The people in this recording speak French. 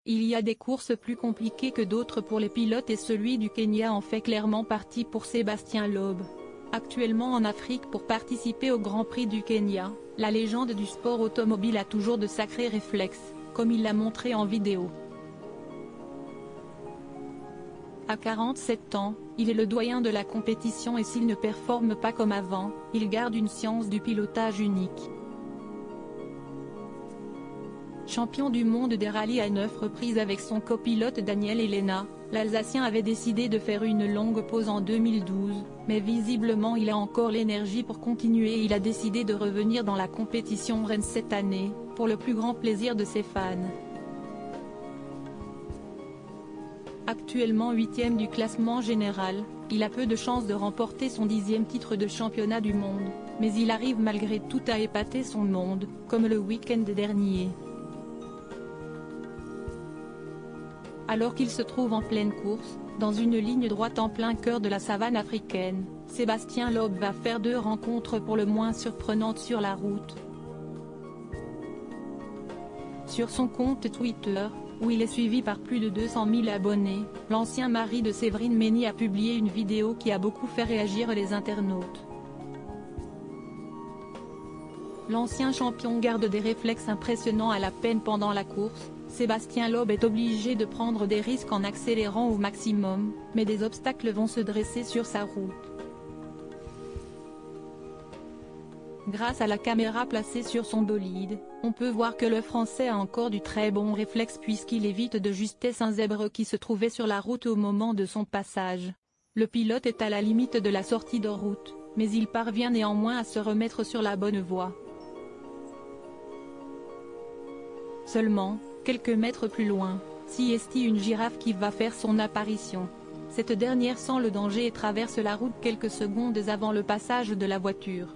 Il y a des courses plus compliquées que d'autres pour les pilotes et celui du Kenya en fait clairement partie pour Sébastien Loeb. Actuellement en Afrique pour participer au Grand Prix du Kenya, la légende du sport automobile a toujours de sacrés réflexes, comme il l'a montré en vidéo. À 47 ans, il est le doyen de la compétition et s'il ne performe pas comme avant, il garde une science du pilotage unique. Champion du monde des rallyes à 9 reprises avec son copilote Daniel Elena, l'Alsacien avait décidé de faire une longue pause en 2012, mais visiblement il a encore l'énergie pour continuer et il a décidé de revenir dans la compétition reine cette année, pour le plus grand plaisir de ses fans. Actuellement 8e du classement général, il a peu de chances de remporter son 10e titre de championnat du monde, mais il arrive malgré tout à épater son monde, comme le week-end dernier. Alors qu'il se trouve en pleine course, dans une ligne droite en plein cœur de la savane africaine, Sébastien Loeb va faire 2 rencontres pour le moins surprenantes sur la route. Sur son compte Twitter, où il est suivi par plus de 200 000 abonnés, l'ancien mari de Séverine Menny a publié une vidéo qui a beaucoup fait réagir les internautes. L'ancien champion garde des réflexes impressionnants à la peine pendant la course. Sébastien Loeb est obligé de prendre des risques en accélérant au maximum, mais des obstacles vont se dresser sur sa route. Grâce à la caméra placée sur son bolide, on peut voir que le Français a encore du très bon réflexe puisqu'il évite de justesse un zèbre qui se trouvait sur la route au moment de son passage. Le pilote est à la limite de la sortie de route, mais il parvient néanmoins à se remettre sur la bonne voie. Seulement, quelques mètres plus loin, s'y estie une girafe qui va faire son apparition. Cette dernière sent le danger et traverse la route quelques secondes avant le passage de la voiture.